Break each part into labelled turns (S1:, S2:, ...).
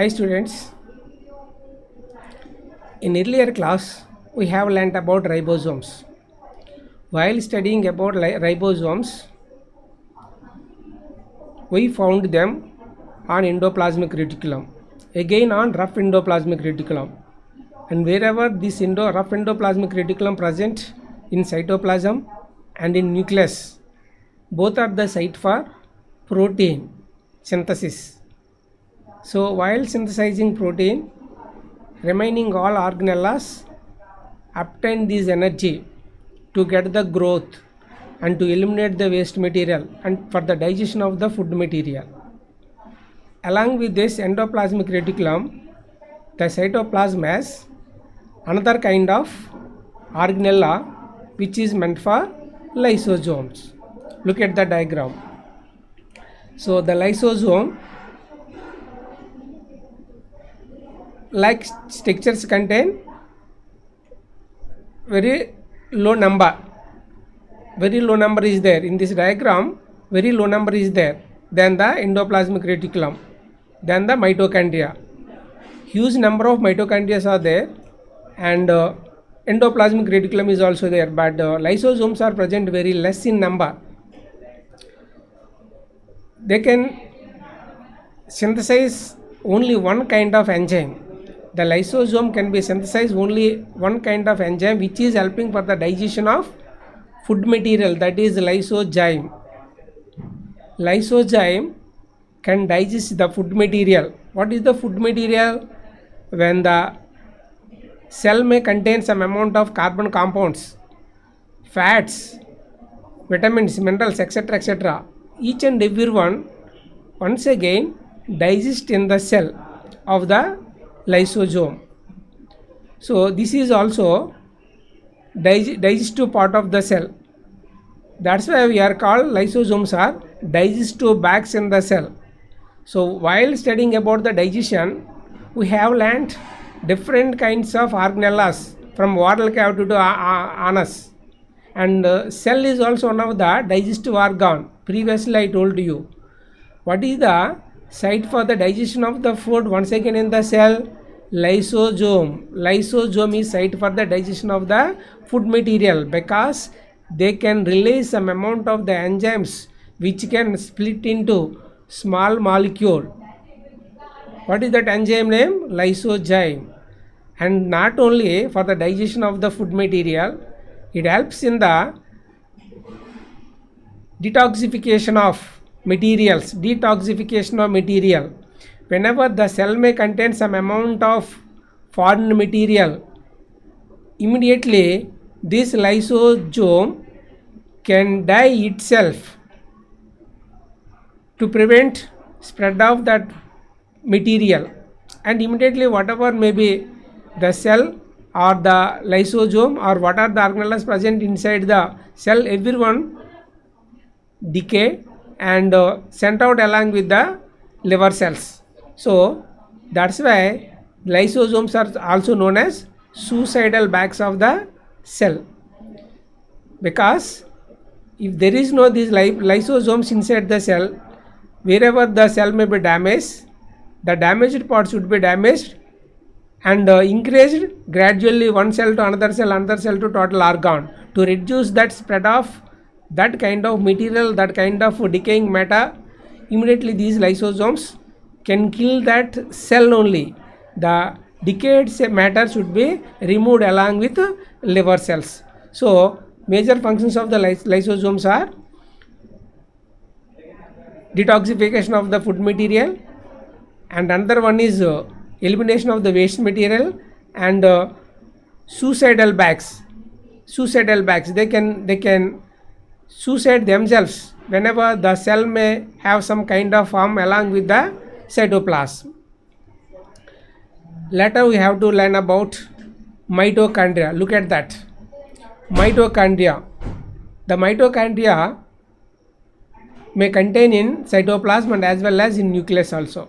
S1: Hi students, in earlier class we have learnt about ribosomes. While studying about ribosomes, we found them on endoplasmic reticulum, again on rough endoplasmic reticulum, and wherever this rough endoplasmic reticulum present in cytoplasm and in nucleus, both are the site for protein synthesis. So while synthesizing protein, remaining all organelles obtain this energy to get the growth and to eliminate the waste material and for the digestion of the food material. Along with this endoplasmic reticulum, the cytoplasm has another kind of organella which is meant for lysosomes. Look at the diagram. So the lysosome, like structures, contain very low number is there in this diagram. Very low number is there, then the endoplasmic reticulum, then the mitochondria. Huge number of mitochondria are there, and endoplasmic reticulum is also there, but lysosomes are present very less in number. They can synthesize only one kind of enzyme. The lysosome can be synthesized only one kind of enzyme which is helping for the digestion of food material, that is lysozyme. Lysozyme can digest the food material. What is the food material? When the cell may contain some amount of carbon compounds, fats, vitamins, minerals, etc., etc. Each and every one once again digest in the cell of the lysosome. So this is also digestive part of the cell. That's why we are called lysosomes are digestive bags in the cell. So while studying about the digestion, we have learnt different kinds of organelles from oral cavity to anus, and cell is also one of the digestive organ. Previously I told you. What is the site for the digestion of the food? Once again in the cell, lysosome. Lysosome is site for the digestion of the food material because they can release some amount of the enzymes which can split into small molecule. What is that enzyme name? Lysozyme. And not only for the digestion of the food material, it helps in the detoxification of materials. Whenever the cell may contain some amount of foreign material, immediately this lysosome can die itself to prevent spread of that material, and immediately whatever may be the cell or the lysosome or what are the organelles present inside the cell, everyone decay and sent out along with the liver cells. So that's why lysosomes are also known as suicidal bags of the cell, because if there is no these lysosomes inside the cell, wherever the cell may be damaged, the damaged parts should be damaged and increased gradually, one cell to another cell to total organ, to reduce that spread of that kind of material, that kind of decaying matter. Immediately these lysosomes can kill that cell only. The decayed matter should be removed along with liver cells. So major functions of the lysosomes are detoxification of the food material, and another one is elimination of the waste material, and suicidal bags. They can suicide themselves whenever the cell may have some kind of harm along with the cytoplasm. Later we have to learn about mitochondria. Look at that. Mitochondria. The mitochondria may contain in cytoplasm and as well as in nucleus also.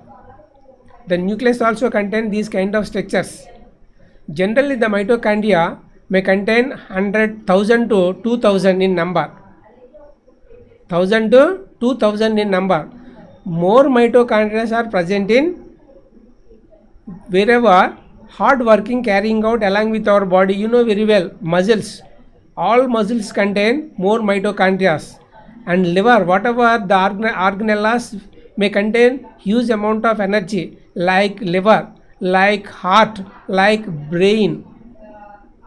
S1: The nucleus also contain these kind of structures. Generally the mitochondria may contain 100,000 to 2,000 in number. 1,000 to 2,000 in number. More mitochondria are present in wherever hard working carrying out along with our body, you know very well, muscles, all muscles contain more mitochondria, and liver, whatever the organelles may contain huge amount of energy, like liver, like heart, like brain,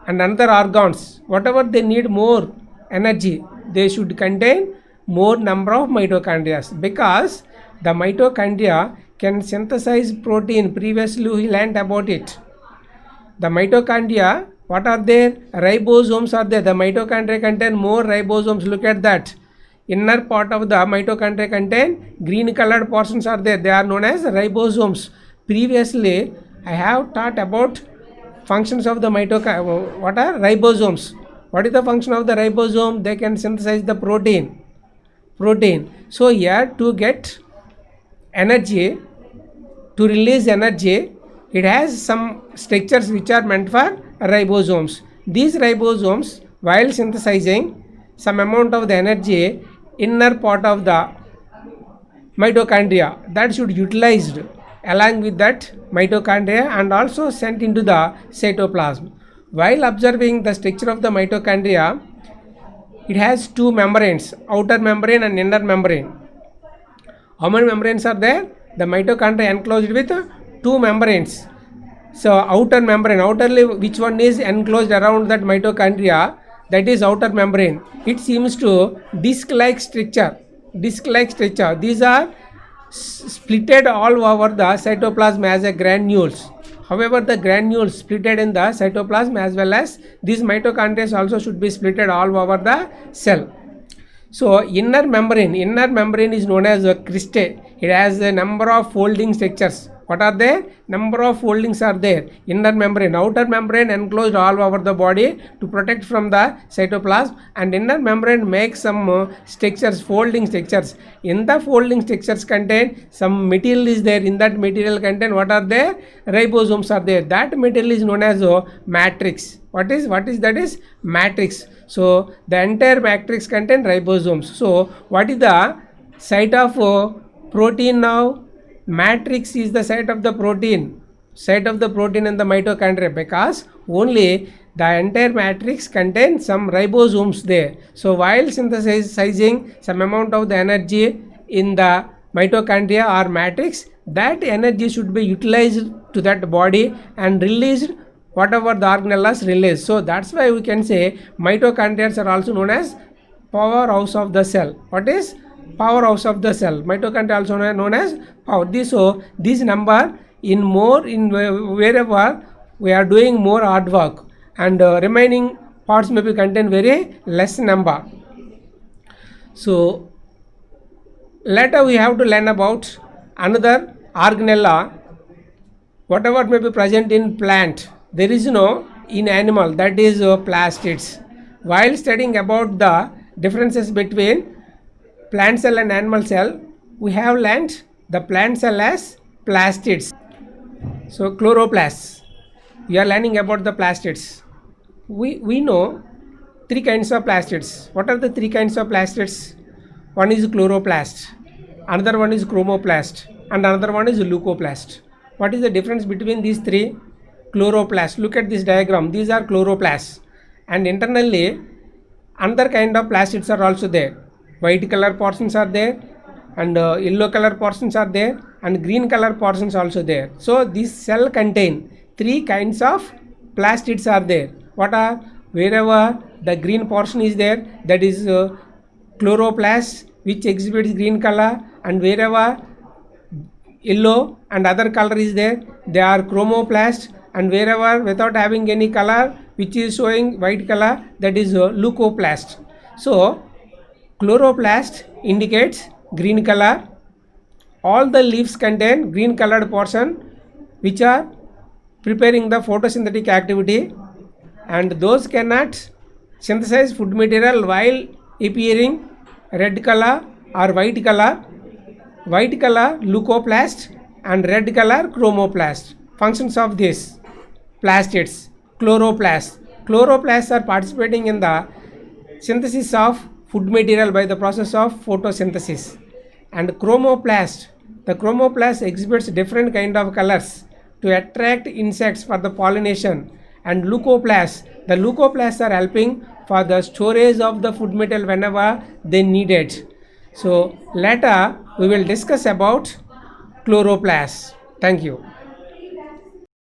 S1: and another organs, whatever they need more energy, they should contain more number of mitochondria, because the mitochondria can synthesize protein. Previously we learned about it. The mitochondria, what are there? Ribosomes are there. The mitochondria contain more ribosomes. Look at that. Inner part of the mitochondria contain green colored portions are there. They are known as ribosomes. Previously I have taught about functions of the mitochondria. What are ribosomes? What is the function of the ribosome? They can synthesize the protein. So here, to get energy, to release energy, it has some structures which are meant for ribosomes. These ribosomes, while synthesizing some amount of the energy, inner part of the mitochondria, that should utilized along with that mitochondria and also sent into the cytoplasm. While observing the structure of the mitochondria, it has two membranes, outer membrane and inner membrane. How many membranes are there? The mitochondria enclosed with two membranes. So outer membrane, outerly which one is enclosed around that mitochondria, that is outer membrane. It seems to disc-like structure. These are splitted all over the cytoplasm as a granules. However, the granules splitted in the cytoplasm as well as these mitochondria also should be splitted all over the cell. So inner membrane is known as a cristae. It has a number of folding structures. What are there? Number of foldings are there. Inner membrane, outer membrane enclosed all over the body to protect from the cytoplasm, and inner membrane makes some structures, folding structures. In the folding structures contain some material is there. In that material contain what are there? Ribosomes are there. That material is known as matrix. What is that is matrix. So the entire matrix contain ribosomes. So what is the site of protein now? Matrix is the site of the protein in the mitochondria, because only the entire matrix contains some ribosomes there. So while synthesizing some amount of the energy in the mitochondria or matrix, that energy should be utilized to that body and released whatever the organelles release. So that's why we can say mitochondria are also known as powerhouse of the cell. What is powerhouse of the cell? Mitochondria also known as power. This number in wherever we are doing more hard work, and remaining parts may be contain very less number. So later we have to learn about another organella, whatever may be present in plant, there is no in animal, that is plastids. While studying about the differences between plant cell and animal cell, we have learnt the plant cell as plastids. So chloroplasts, we are learning about the plastids. We know three kinds of plastids. What are the three kinds of plastids? One is chloroplast, another one is chromoplast, and another one is leucoplast. What is the difference between these three? Chloroplast, look at this diagram, these are chloroplasts, and internally another kind of plastids are also there. White color portions are there, and yellow color portions are there, and green color portions also there. So this cell contain three kinds of plastids are there. What are? Wherever the green portion is there, that is chloroplast, which exhibits green color, and wherever yellow and other color is there, they are chromoplast, and wherever without having any color which is showing white color, that is leucoplast. So chloroplast indicates green color. All the leaves contain green colored portion which are preparing the photosynthetic activity, and those cannot synthesize food material while appearing red color or white color. White color leucoplast and red color chromoplast. Functions of this plastids, chloroplasts. Chloroplasts are participating in the synthesis of food material by the process of photosynthesis. And chromoplast, the chromoplast exhibits different kind of colors to attract insects for the pollination, and leucoplasts. The leucoplasts are helping for the storage of the food material whenever they need it. So later we will discuss about chloroplasts. Thank you.